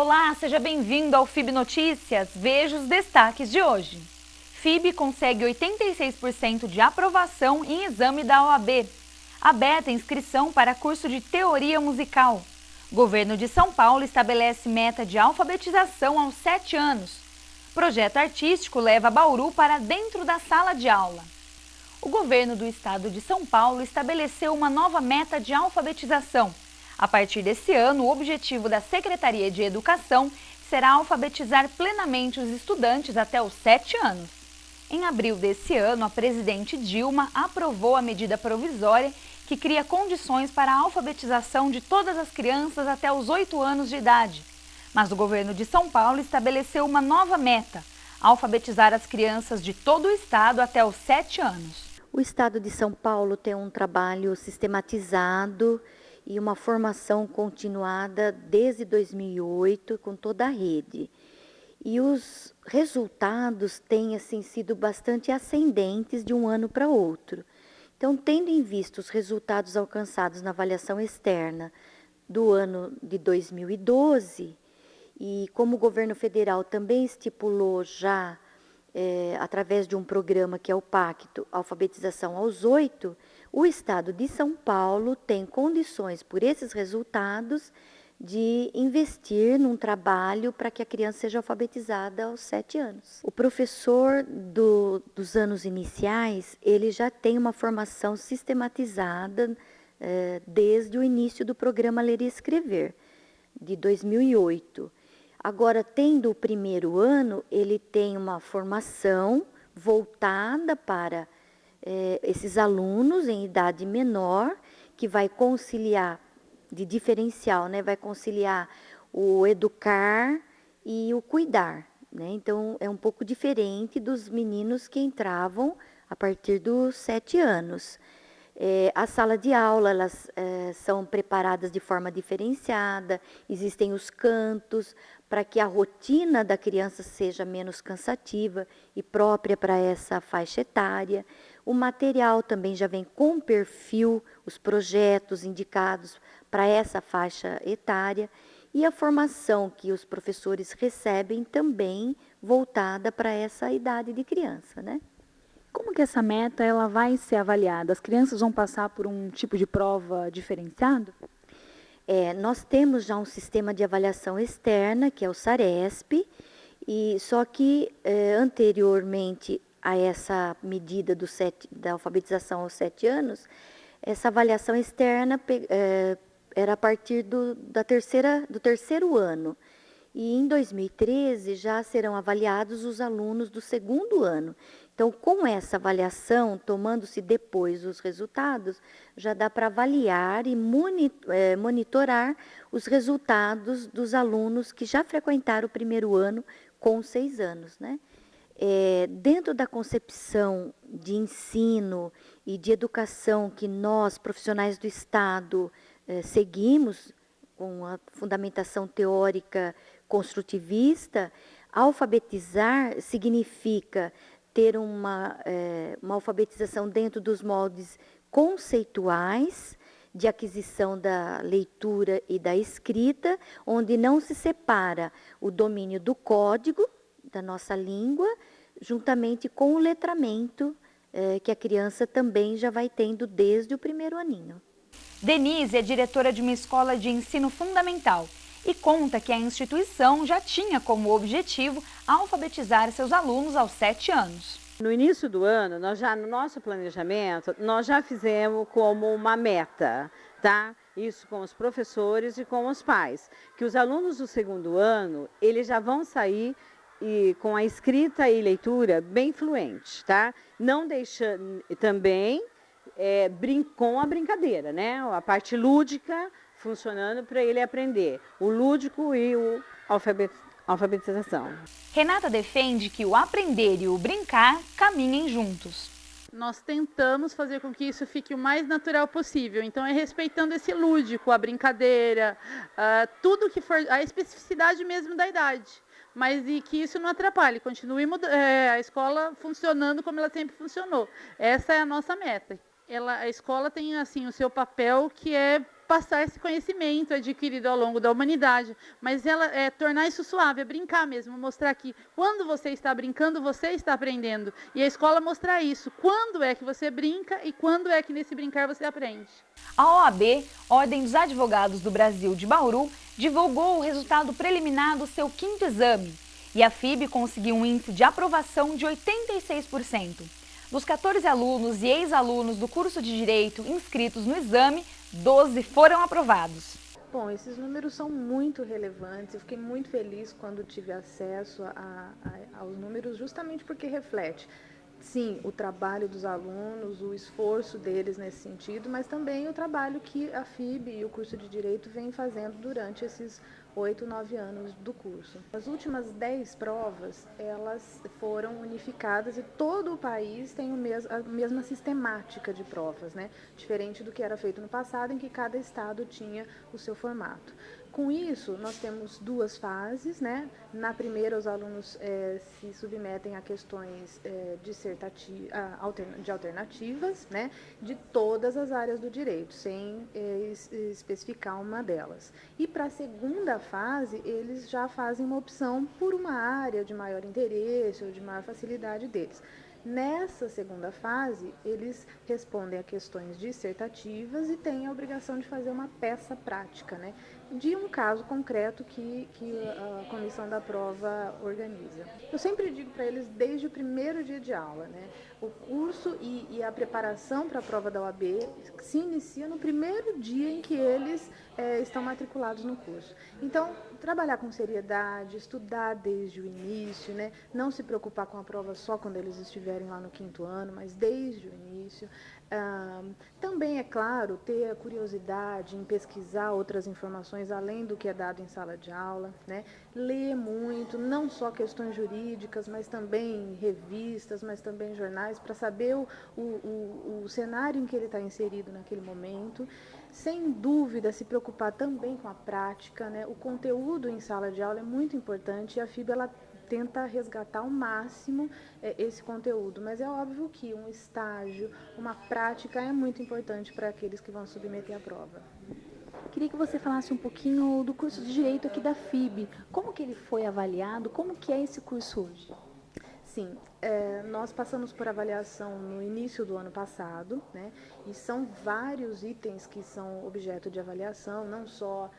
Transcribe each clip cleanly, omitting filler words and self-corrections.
Olá, seja bem-vindo ao FIB Notícias. Veja os destaques de hoje. FIB consegue 86% de aprovação em exame da OAB. Aberta inscrição para curso de teoria musical. Governo de São Paulo estabelece meta de alfabetização aos 7 anos. Projeto artístico leva Bauru para dentro da sala de aula. O governo do estado de São Paulo estabeleceu uma nova meta de alfabetização. A partir desse ano, o objetivo da Secretaria de Educação será alfabetizar plenamente os estudantes até os 7 anos. Em abril desse ano, a presidente Dilma aprovou a medida provisória que cria condições para a alfabetização de todas as crianças até os 8 anos de idade. Mas o governo de São Paulo estabeleceu uma nova meta: alfabetizar as crianças de todo o estado até os 7 anos. O estado de São Paulo tem um trabalho sistematizado e uma formação continuada desde 2008 com toda a rede. E os resultados têm sido bastante ascendentes de um ano para outro. Então, tendo em vista os resultados alcançados na avaliação externa do ano de 2012, e como o governo federal também estipulou já, através de um programa que é o Pacto Alfabetização aos 8, o estado de São Paulo tem condições, por esses resultados, de investir num trabalho para que a criança seja alfabetizada aos 7 anos. O professor dos anos iniciais, ele já tem uma formação sistematizada desde o início do programa Ler e Escrever, de 2008. Agora, tendo o primeiro ano, ele tem uma formação voltada para esses alunos em idade menor, que vai conciliar, de diferencial, vai conciliar o educar e o cuidar. Então, é um pouco diferente dos meninos que entravam a partir dos 7 anos. A sala de aula, elas são preparadas de forma diferenciada, existem os cantos para que a rotina da criança seja menos cansativa e própria para essa faixa etária. O material também já vem com perfil, os projetos indicados para essa faixa etária e a formação que os professores recebem também voltada para essa idade de criança, Como que essa meta ela vai ser avaliada? As crianças vão passar por um tipo de prova diferenciado? Nós temos já um sistema de avaliação externa, que é o SARESP, e só que anteriormente a essa medida da alfabetização aos 7 anos, essa avaliação externa era a partir do terceiro ano. E em 2013 já serão avaliados os alunos do segundo ano. Então, com essa avaliação, tomando-se depois os resultados, já dá para avaliar e monitorar os resultados dos alunos que já frequentaram o primeiro ano com 6 anos, dentro da concepção de ensino e de educação que nós, profissionais do Estado, seguimos, com a fundamentação teórica construtivista, alfabetizar significa ter uma alfabetização dentro dos moldes conceituais de aquisição da leitura e da escrita, onde não se separa o domínio do código da nossa língua, juntamente com o letramento que a criança também já vai tendo desde o primeiro aninho. Denise é diretora de uma escola de ensino fundamental e conta que a instituição já tinha como objetivo alfabetizar seus alunos aos 7 anos. No início do ano, no nosso planejamento, nós já fizemos como uma meta, Isso com os professores e com os pais, que os alunos do segundo ano, eles já vão sair com a escrita e leitura bem fluente, Não deixando também com a brincadeira, A parte lúdica funcionando para ele aprender, o lúdico e o alfabetização. Renata defende que o aprender e o brincar caminhem juntos. Nós tentamos fazer com que isso fique o mais natural possível. Então, respeitando esse lúdico, a brincadeira, tudo que for, a especificidade mesmo da idade. Mas e que isso não atrapalhe, continue a escola funcionando como ela sempre funcionou. Essa é a nossa meta. A escola tem o seu papel, que é passar esse conhecimento adquirido ao longo da humanidade, mas ela é tornar isso suave, é brincar mesmo, mostrar que quando você está brincando, você está aprendendo. E a escola mostrar isso, quando é que você brinca e quando é que nesse brincar você aprende. A OAB, Ordem dos Advogados do Brasil de Bauru, divulgou o resultado preliminar do seu 5º exame e a FIB conseguiu um índice de aprovação de 86%. Dos 14 alunos e ex-alunos do curso de Direito inscritos no exame, 12 foram aprovados. Bom, esses números são muito relevantes. Eu fiquei muito feliz quando tive acesso aos números, justamente porque reflete, sim, o trabalho dos alunos, o esforço deles nesse sentido, mas também o trabalho que a FIB e o curso de Direito vem fazendo durante esses 8, 9 anos do curso. As últimas 10 provas, elas foram unificadas e todo o país tem a mesma sistemática de provas, né? Diferente do que era feito no passado, em que cada estado tinha o seu formato. Com isso, nós temos 2 fases, né? Na primeira, os alunos se submetem a questões de alternativas, né? De todas as áreas do direito, sem especificar uma delas. E para a segunda fase, eles já fazem uma opção por uma área de maior interesse ou de maior facilidade deles. Nessa segunda fase, eles respondem a questões dissertativas e têm a obrigação de fazer uma peça prática, né, de um caso concreto que a comissão da prova organiza. Eu sempre digo para eles desde o primeiro dia de aula, né, o curso e a preparação para a prova da OAB se inicia no primeiro dia em que eles estão matriculados no curso. Então, trabalhar com seriedade, estudar desde o início, né? Não se preocupar com a prova só quando eles estiverem lá no 5º ano, mas desde o início. Também, é claro, ter a curiosidade em pesquisar outras informações além do que é dado em sala de aula, né? Ler muito, não só questões jurídicas, mas também revistas, mas também jornais, para saber o cenário em que ele está inserido naquele momento. Sem dúvida, se preocupar também com a prática, né? O conteúdo em sala de aula é muito importante e a FIB ela tenta resgatar ao máximo esse conteúdo, mas é óbvio que um estágio, uma prática é muito importante para aqueles que vão submeter a prova. Queria que você falasse um pouquinho do curso de Direito aqui da FIB. Como que ele foi avaliado? Como que é esse curso hoje? Sim, nós passamos por avaliação no início do ano passado, né? E são vários itens que são objeto de avaliação, não só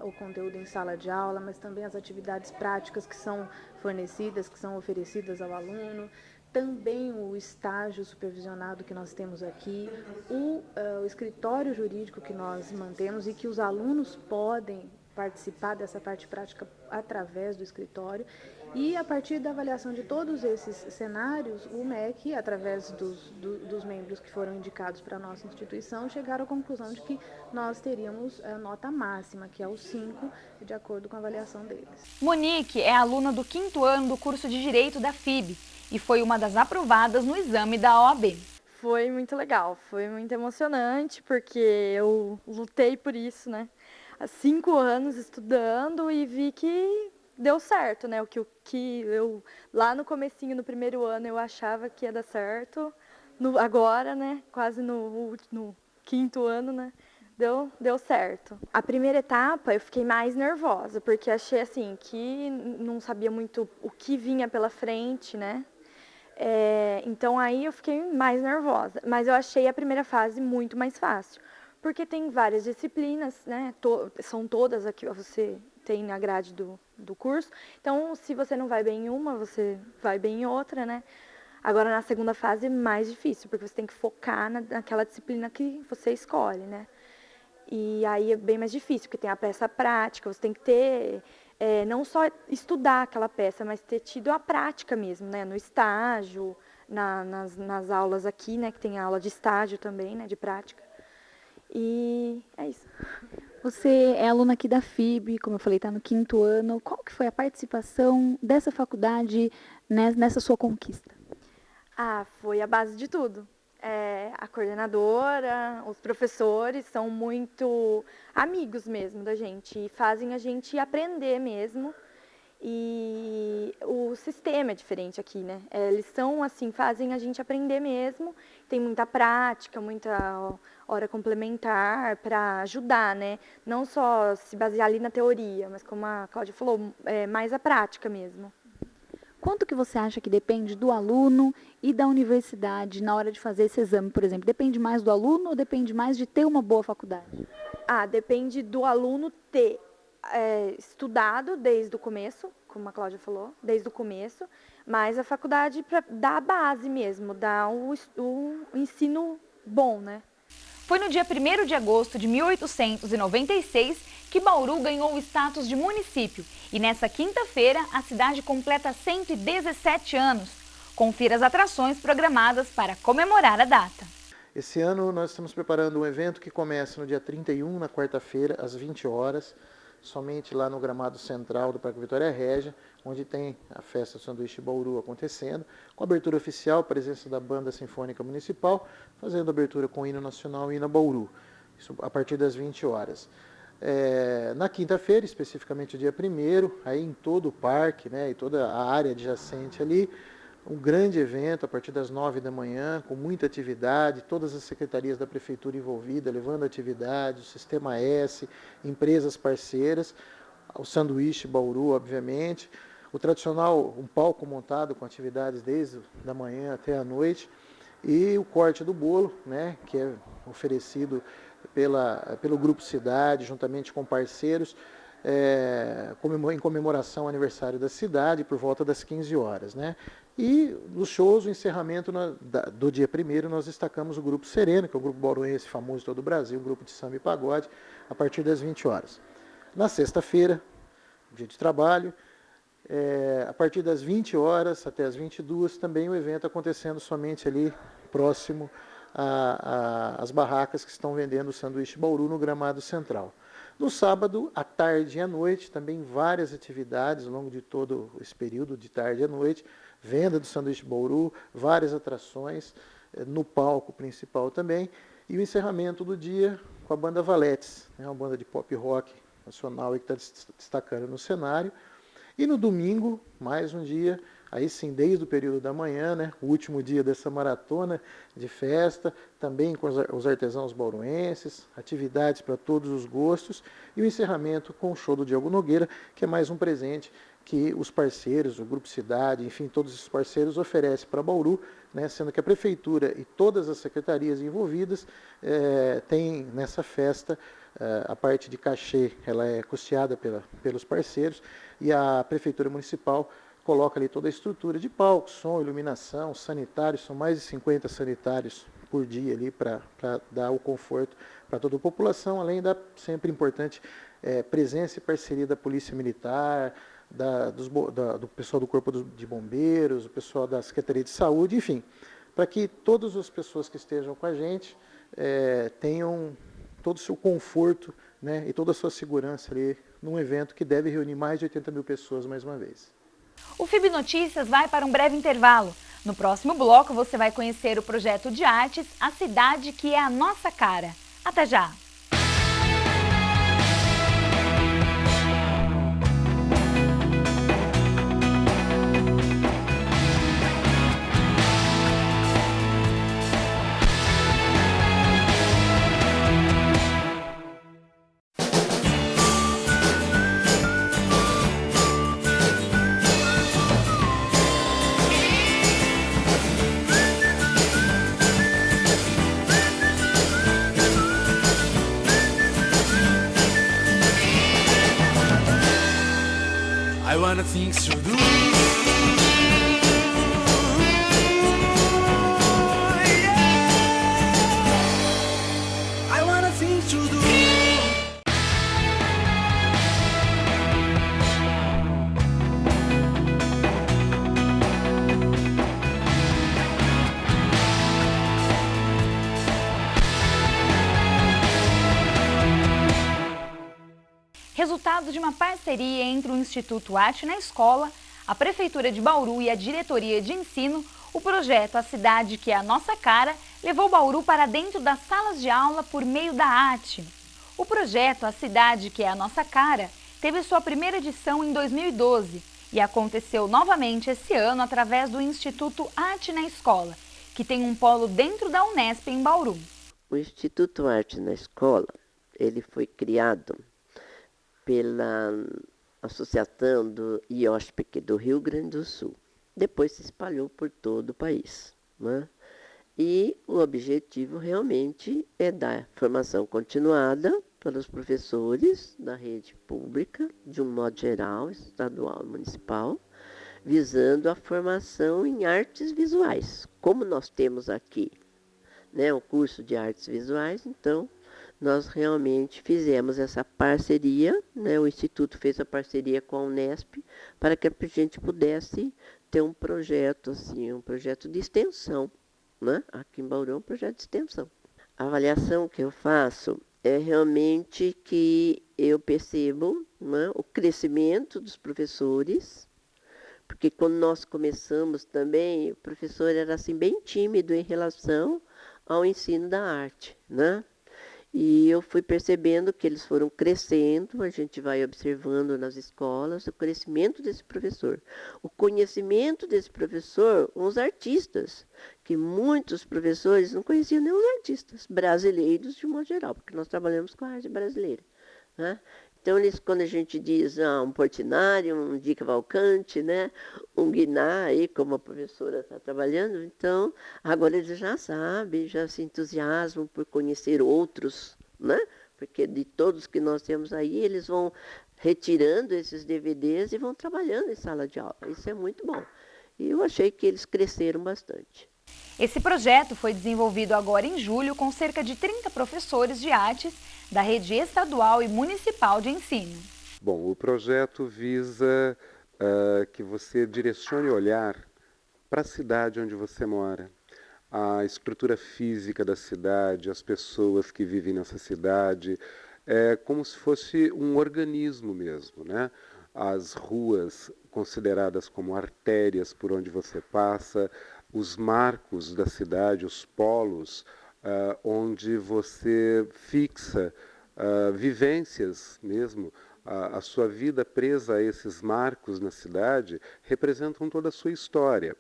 o conteúdo em sala de aula, mas também as atividades práticas que são fornecidas, que são oferecidas ao aluno, também o estágio supervisionado que nós temos aqui, o escritório jurídico que nós mantemos e que os alunos podem participar dessa parte prática através do escritório. E a partir da avaliação de todos esses cenários, o MEC, através dos membros que foram indicados para a nossa instituição, chegaram à conclusão de que nós teríamos a nota máxima, que é o 5, de acordo com a avaliação deles. Monique é aluna do 5º ano do curso de Direito da FIB e foi uma das aprovadas no exame da OAB. Foi muito legal, foi muito emocionante, porque eu lutei por isso, né? Há 5 anos estudando e vi que deu certo, né? O que eu, lá no comecinho, no primeiro ano, eu achava que ia dar certo. Agora, né? Quase no 5º ano, né? Deu certo. A primeira etapa eu fiquei mais nervosa, porque achei assim, que não sabia muito o que vinha pela frente, né? Então aí eu fiquei mais nervosa. Mas eu achei a primeira fase muito mais fácil, porque tem várias disciplinas, né? São todas aqui, você tem na grade do curso. Então, se você não vai bem em uma, você vai bem em outra, né? Agora, na segunda fase, é mais difícil, porque você tem que focar naquela disciplina que você escolhe, né? E aí é bem mais difícil, porque tem a peça prática, você tem que ter, não só estudar aquela peça, mas ter tido a prática mesmo, né? No estágio, nas aulas aqui, né? Que tem aula de estágio também, né? De prática. E é isso. Você é aluna aqui da FIB, como eu falei, está no 5º ano. Qual que foi a participação dessa faculdade nessa sua conquista? Foi a base de tudo. A coordenadora, os professores são muito amigos mesmo da gente e fazem a gente aprender mesmo. E o sistema é diferente aqui, né? Eles são assim, fazem a gente aprender mesmo, tem muita prática, muita hora complementar para ajudar, né? Não só se basear ali na teoria, mas como a Cláudia falou, mais a prática mesmo. Quanto que você acha que depende do aluno e da universidade na hora de fazer esse exame, por exemplo? Depende mais do aluno ou depende mais de ter uma boa faculdade? Depende do aluno ter estudado desde o começo, como a Cláudia falou, desde o começo, mas a faculdade para dar a base mesmo, dar o ensino bom, né? Foi no dia 1º de agosto de 1896 que Bauru ganhou o status de município e nessa quinta-feira a cidade completa 117 anos. Confira as atrações programadas para comemorar a data. Esse ano nós estamos preparando um evento que começa no dia 31, na quarta-feira, às 20 horas, somente lá no gramado central do Parque Vitória Régia, onde tem a festa do Sanduíche Bauru acontecendo, com abertura oficial, presença da Banda Sinfônica Municipal, fazendo abertura com o hino nacional e hino Bauru, isso a partir das 20 horas. Na quinta-feira, especificamente o dia 1º, aí em todo o parque, né, e toda a área adjacente ali, um grande evento a partir das 9 da manhã, com muita atividade, todas as secretarias da prefeitura envolvidas, levando atividade, o Sistema S, empresas parceiras, o Sanduíche Bauru, obviamente, o tradicional, um palco montado com atividades desde da manhã até a noite, e o corte do bolo, né, que é oferecido pelo Grupo Cidade, juntamente com parceiros, em comemoração ao aniversário da cidade, por volta das 15 horas. Né? E nos shows, o encerramento do dia 1º, nós destacamos o Grupo Sereno, que é o grupo bauruense famoso de todo o Brasil, um grupo de samba e pagode, a partir das 20 horas. Na sexta-feira, dia de trabalho, a partir das 20 horas até as 22, também o evento acontecendo somente ali próximo às barracas que estão vendendo o Sanduíche Bauru no gramado central. No sábado, à tarde e à noite, também várias atividades ao longo de todo esse período, de tarde à noite, venda do Sanduíche Bauru, várias atrações, no palco principal também, e o encerramento do dia com a banda Valetes, uma banda de pop rock nacional que está destacando no cenário. E no domingo, mais um dia, aí sim, desde o período da manhã, né, o último dia dessa maratona de festa, também com os artesãos bauruenses, atividades para todos os gostos, e o encerramento com o show do Diogo Nogueira, que é mais um presente que os parceiros, o Grupo Cidade, enfim, todos esses parceiros oferecem para Bauru, né, sendo que a Prefeitura e todas as secretarias envolvidas têm nessa festa, a parte de cachê, ela é custeada pelos parceiros, e a Prefeitura Municipal coloca ali toda a estrutura de palco, som, iluminação, sanitários, são mais de 50 sanitários por dia ali para dar o conforto para toda a população, além da sempre importante presença e parceria da Polícia Militar, do pessoal do Corpo de Bombeiros, o pessoal da Secretaria de Saúde, enfim, para que todas as pessoas que estejam com a gente tenham todo o seu conforto, né, e toda a sua segurança ali num evento que deve reunir mais de 80 mil pessoas mais uma vez. O FIB Notícias vai para um breve intervalo. No próximo bloco você vai conhecer o projeto de artes A Cidade que é a Nossa Cara. Até já! I wanna things to do. I wanna things to do. Resultado de uma parceria entre o Instituto Arte na Escola, a Prefeitura de Bauru e a Diretoria de Ensino, o projeto A Cidade que é a Nossa Cara levou Bauru para dentro das salas de aula por meio da arte. O projeto A Cidade que é a Nossa Cara teve sua primeira edição em 2012 E aconteceu novamente esse ano através do Instituto Arte na Escola, que tem um polo dentro da Unesp em Bauru. O Instituto Arte na Escola, ele foi criado pela Associação do IOSPEC do Rio Grande do Sul. Depois se espalhou por todo o país, né? E o objetivo realmente é dar formação continuada para os professores da rede pública, de um modo geral, estadual e municipal, visando a formação em artes visuais. Como nós temos aqui, né, o curso de artes visuais, então nós realmente fizemos essa parceria, né, o Instituto fez a parceria com a Unesp para que a gente pudesse ter um projeto, assim, um projeto de extensão, né? Aqui em Bauru é um projeto de extensão. A avaliação que eu faço é realmente que eu percebo, né, o crescimento dos professores, porque quando nós começamos também, o professor era assim bem tímido em relação ao ensino da arte, né? E eu fui percebendo que eles foram crescendo, a gente vai observando nas escolas o crescimento desse professor, o conhecimento desse professor, os artistas, que muitos professores não conheciam nem os artistas brasileiros de um modo geral, porque nós trabalhamos com a arte brasileira, né? Então, quando a gente diz um Portinari, um Di Cavalcanti, né, um Guiná, aí, como a professora está trabalhando, então, agora eles já sabem, já se entusiasmam por conhecer outros, né? Porque de todos que nós temos aí, eles vão retirando esses DVDs e vão trabalhando em sala de aula. Isso é muito bom. E eu achei que eles cresceram bastante. Esse projeto foi desenvolvido agora em julho com cerca de 30 professores de artes da rede estadual e municipal de ensino. Bom, o projeto visa que você direcione o olhar para a cidade onde você mora, a estrutura física da cidade, as pessoas que vivem nessa cidade, é como se fosse um organismo mesmo, né? As ruas consideradas como artérias por onde você passa, os marcos da cidade, os polos, onde você fixa vivências mesmo, a sua vida presa a esses marcos na cidade, representam toda a sua história.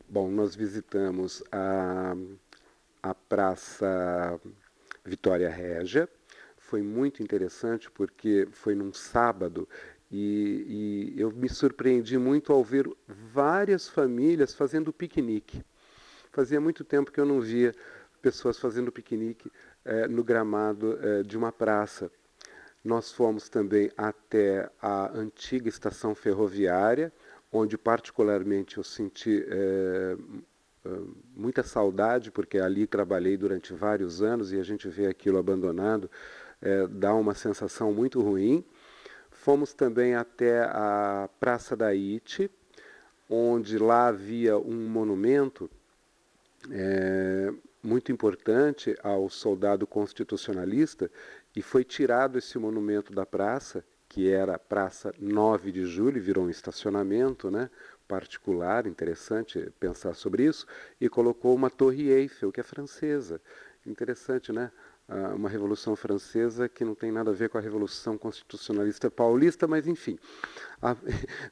Bom, nós visitamos a Praça Vitória Régia, foi muito interessante porque foi num sábado e eu me surpreendi muito ao ver várias famílias fazendo piquenique. Fazia muito tempo que eu não via pessoas fazendo piquenique no gramado de uma praça. Nós fomos também até a antiga estação ferroviária, onde particularmente eu senti muita saudade, porque ali trabalhei durante vários anos e a gente vê aquilo abandonado, dá uma sensação muito ruim. Fomos também até a Praça da Ite, onde lá havia um monumento muito importante ao soldado constitucionalista, e foi tirado esse monumento da praça, que era a Praça 9 de Julho, virou um estacionamento, né, particular, interessante pensar sobre isso, e colocou uma Torre Eiffel, que é francesa. Interessante, né? Uma Revolução Francesa que não tem nada a ver com a Revolução Constitucionalista Paulista, mas enfim.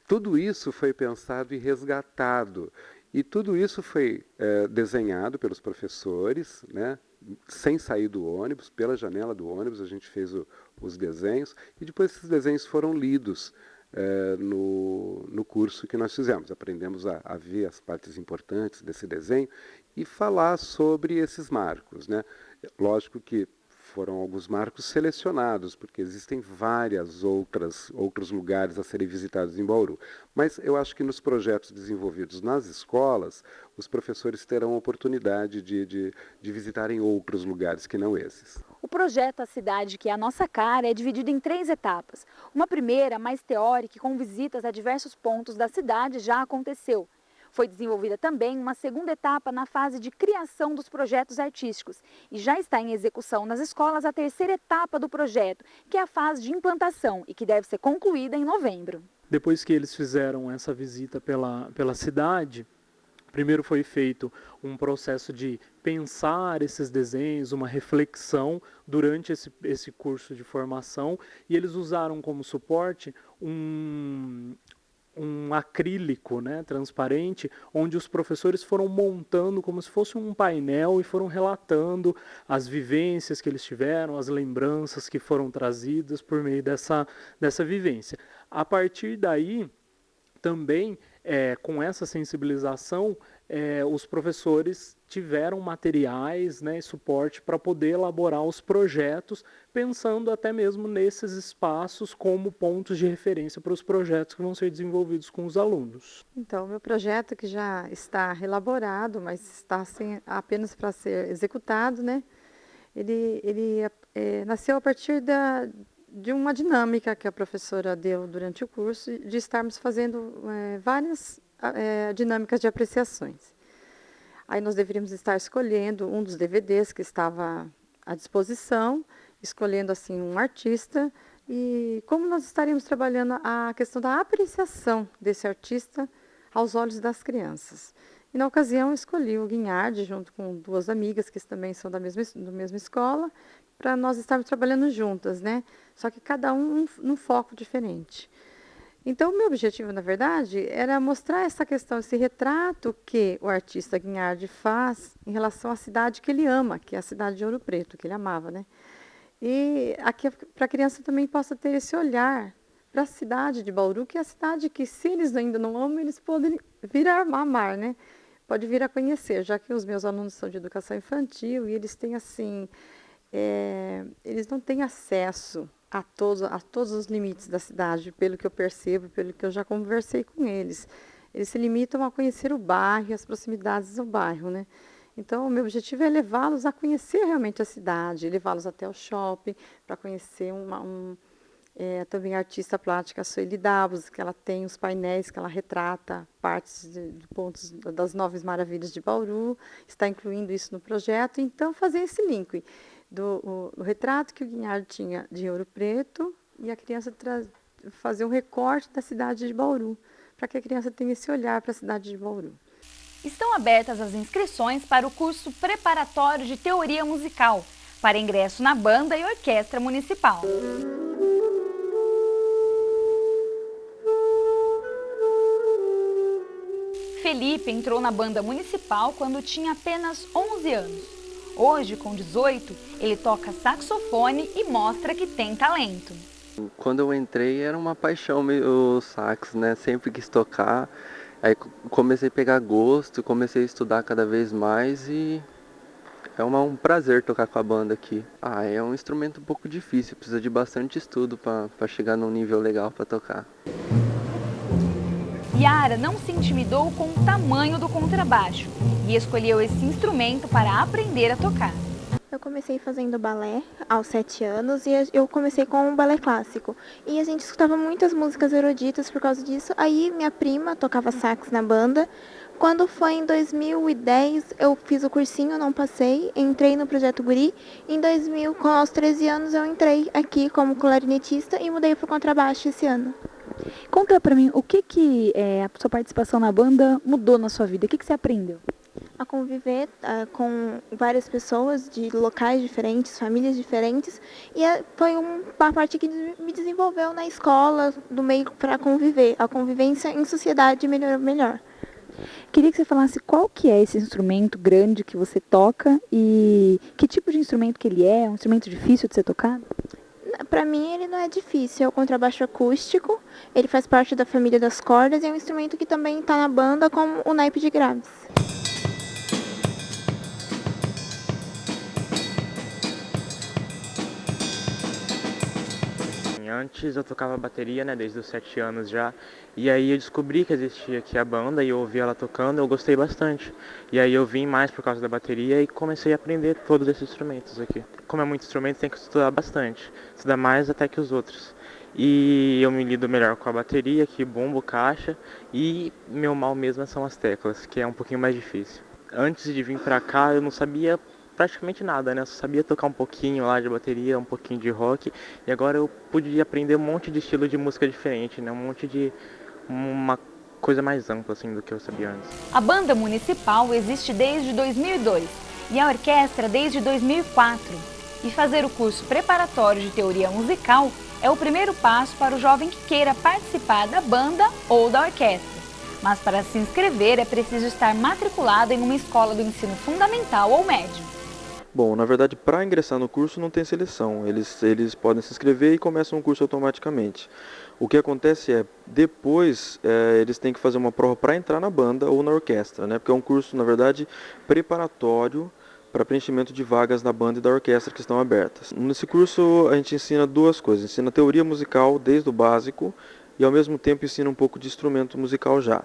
Tudo isso foi pensado e resgatado. E tudo isso foi desenhado pelos professores, né, sem sair do ônibus, pela janela do ônibus, a gente fez os desenhos, e depois esses desenhos foram lidos no curso que nós fizemos. Aprendemos a ver as partes importantes desse desenho e falar sobre esses marcos, né? Lógico que foram alguns marcos selecionados, porque existem outros lugares a serem visitados em Bauru. Mas eu acho que nos projetos desenvolvidos nas escolas, os professores terão a oportunidade de visitarem outros lugares que não esses. O projeto A Cidade que é a Nossa Cara é dividido em 3 etapas. Uma primeira, mais teórica, com visitas a diversos pontos da cidade, já aconteceu. Foi desenvolvida também uma segunda etapa na fase de criação dos projetos artísticos e já está em execução nas escolas a terceira etapa do projeto, que é a fase de implantação e que deve ser concluída em novembro. Depois que eles fizeram essa visita pela cidade, primeiro foi feito um processo de pensar esses desenhos, uma reflexão durante esse curso de formação, e eles usaram como suporte um um acrílico, né, transparente, onde os professores foram montando como se fosse um painel e foram relatando as vivências que eles tiveram, as lembranças que foram trazidas por meio dessa vivência. A partir daí, também, com essa sensibilização, os professores tiveram materiais, né, e suporte para poder elaborar os projetos, pensando até mesmo nesses espaços como pontos de referência para os projetos que vão ser desenvolvidos com os alunos. Então, o meu projeto, que já está elaborado, mas está apenas para ser executado, né, ele nasceu a partir de uma dinâmica que a professora deu durante o curso, de estarmos fazendo várias dinâmicas de apreciações. Aí nós deveríamos estar escolhendo um dos DVDs que estava à disposição, escolhendo assim um artista, e como nós estaríamos trabalhando a questão da apreciação desse artista aos olhos das crianças. E na ocasião escolhi o Guinhardt, junto com duas amigas que também são da mesma escola, para nós estarmos trabalhando juntas, né? Só que cada um num foco diferente. Então, o meu objetivo, na verdade, era mostrar essa questão, esse retrato que o artista Guinhardt faz em relação à cidade que ele ama, que é a cidade de Ouro Preto, que ele amava, né? E aqui, para a criança também possa ter esse olhar para a cidade de Bauru, que é a cidade que, se eles ainda não amam, eles podem vir a amar, né? Pode vir a conhecer, já que os meus alunos são de educação infantil e eles têm, assim, eles não têm acesso a todos os limites da cidade, pelo que eu percebo, pelo que eu já conversei com eles. Eles se limitam a conhecer o bairro e as proximidades do bairro, né? Então, o meu objetivo é levá-los a conhecer realmente a cidade, levá-los até o shopping, para conhecer também a artista plástica Sueli Davos, que ela tem os painéis que ela retrata partes de pontos das 9 maravilhas de Bauru, está incluindo isso no projeto. Então, fazer esse link do retrato que o Guinhardt tinha de Ouro Preto e a criança fazer um recorte da cidade de Bauru, para que a criança tenha esse olhar para a cidade de Bauru. Estão abertas as inscrições para o curso preparatório de teoria musical, para ingresso na banda e orquestra municipal. Felipe entrou na banda municipal quando tinha apenas 11 anos. Hoje, com 18, ele toca saxofone e mostra que tem talento. Quando eu entrei era uma paixão o sax, né? Sempre quis tocar. Aí comecei a pegar gosto, comecei a estudar cada vez mais e é um prazer tocar com a banda aqui. É um instrumento um pouco difícil, precisa de bastante estudo para chegar num nível legal para tocar. Yara não se intimidou com o tamanho do contrabaixo e escolheu esse instrumento para aprender a tocar. Eu comecei fazendo balé aos 7 anos e eu comecei com um balé clássico. E a gente escutava muitas músicas eruditas por causa disso. Aí minha prima tocava sax na banda. Quando foi em 2010, eu fiz o cursinho, não passei, entrei no Projeto Guri. Em 2000, aos 13 anos, eu entrei aqui como clarinetista e mudei para o contrabaixo esse ano. Conta pra mim, o que a sua participação na banda mudou na sua vida? O que você aprendeu? A conviver com várias pessoas de locais diferentes, famílias diferentes. E foi uma parte que me desenvolveu na escola, do meio para conviver. A convivência em sociedade melhor. Queria que você falasse qual que é esse instrumento grande que você toca e que tipo de instrumento que ele é? É um instrumento difícil de ser tocado? Para mim ele não é difícil, é o contrabaixo acústico, ele faz parte da família das cordas e é um instrumento que também está na banda como o naipe de graves. Antes eu tocava bateria, né, desde os 7 anos já, e aí eu descobri que existia aqui a banda e eu ouvi ela tocando, eu gostei bastante. E aí eu vim mais por causa da bateria e comecei a aprender todos esses instrumentos aqui. Como é muito instrumento, tem que estudar bastante, estudar mais até que os outros. E eu me lido melhor com a bateria, que bumbo, caixa, e meu mal mesmo são as teclas, que é um pouquinho mais difícil. Antes de vir pra cá eu não sabia praticamente nada, né? Eu só sabia tocar um pouquinho lá de bateria, um pouquinho de rock, e agora eu pude aprender um monte de estilo de música diferente, né? Uma coisa mais ampla assim do que eu sabia antes. A banda municipal existe desde 2002 e a orquestra desde 2004. E fazer o curso preparatório de teoria musical é o primeiro passo para o jovem que queira participar da banda ou da orquestra. Mas para se inscrever é preciso estar matriculado em uma escola do ensino fundamental ou médio. Bom, na verdade, para ingressar no curso não tem seleção. Eles podem se inscrever e começam o curso automaticamente. O que acontece é, depois, eles têm que fazer uma prova para entrar na banda ou na orquestra, né? Porque é um curso, na verdade, preparatório para preenchimento de vagas na banda e da orquestra que estão abertas. Nesse curso a gente ensina duas coisas, ensina teoria musical desde o básico e ao mesmo tempo ensina um pouco de instrumento musical já.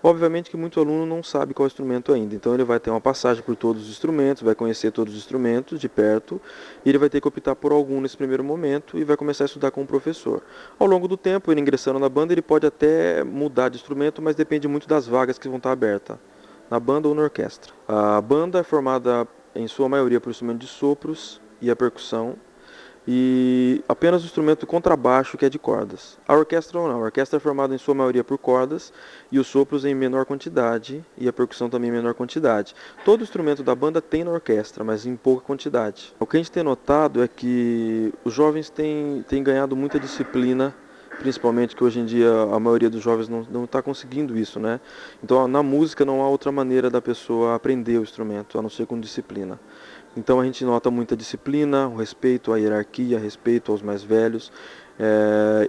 Obviamente que muito aluno não sabe qual instrumento ainda, então ele vai ter uma passagem por todos os instrumentos, vai conhecer todos os instrumentos de perto, e ele vai ter que optar por algum nesse primeiro momento e vai começar a estudar com o professor. Ao longo do tempo, ele ingressando na banda, ele pode até mudar de instrumento, mas depende muito das vagas que vão estar abertas, na banda ou na orquestra. A banda é formada em sua maioria por instrumento de sopros e a percussão, e apenas o instrumento contrabaixo que é de cordas. A orquestra ou não, a orquestra é formada em sua maioria por cordas e os sopros em menor quantidade e a percussão também em menor quantidade. Todo instrumento da banda tem na orquestra, mas em pouca quantidade. O que a gente tem notado é que os jovens têm ganhado muita disciplina, principalmente que hoje em dia a maioria dos jovens não está conseguindo isso, né? Então na música não há outra maneira da pessoa aprender o instrumento, a não ser com disciplina. Então a gente nota muita disciplina, o respeito à hierarquia, respeito aos mais velhos,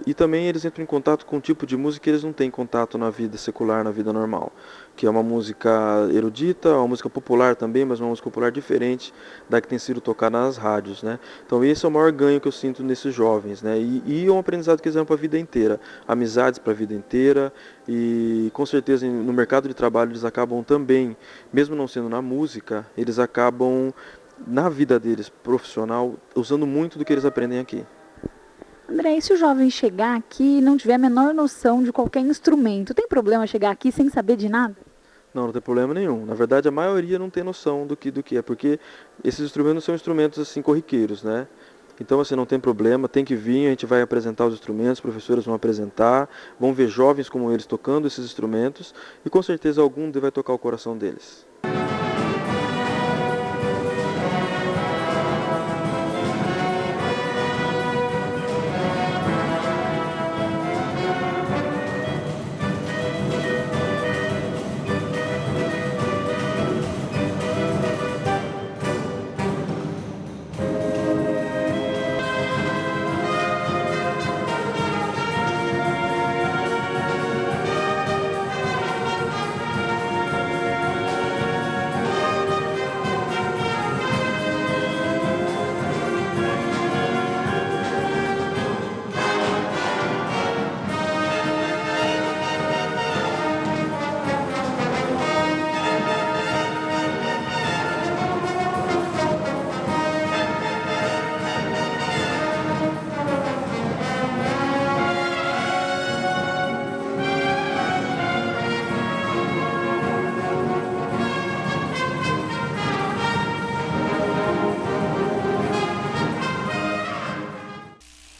e também eles entram em contato com um tipo de música que eles não têm contato na vida secular, na vida normal, que é uma música erudita, uma música popular também, mas uma música popular diferente da que tem sido tocada nas rádios, né? Então esse é o maior ganho que eu sinto nesses jovens, né? E é um aprendizado que eles vão para a vida inteira, amizades para a vida inteira, e com certeza no mercado de trabalho eles acabam também, mesmo não sendo na música, eles acabam na vida deles profissional usando muito do que eles aprendem aqui. André, e se o jovem chegar aqui e não tiver a menor noção de qualquer instrumento, tem problema chegar aqui sem saber de nada? Não tem problema nenhum. Na verdade, a maioria não tem noção do que é, porque esses instrumentos são instrumentos assim corriqueiros, né? Então, assim, não tem problema, tem que vir, a gente vai apresentar os instrumentos, os professores vão apresentar, vão ver jovens como eles tocando esses instrumentos e com certeza algum vai tocar o coração deles.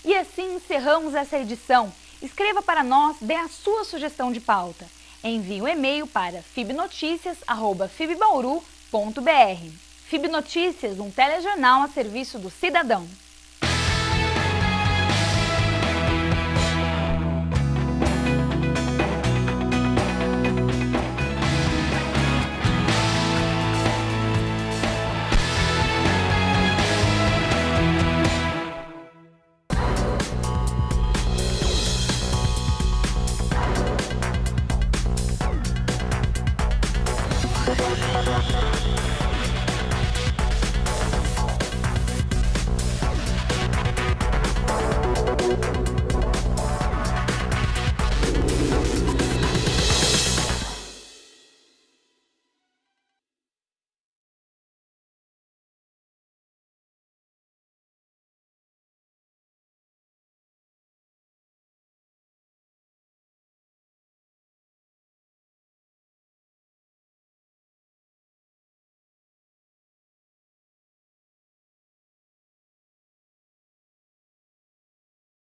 E assim encerramos essa edição. Escreva para nós, dê a sua sugestão de pauta. Envie um e-mail para fibnoticias@fibbauru.br. Fib Notícias, um telejornal a serviço do cidadão.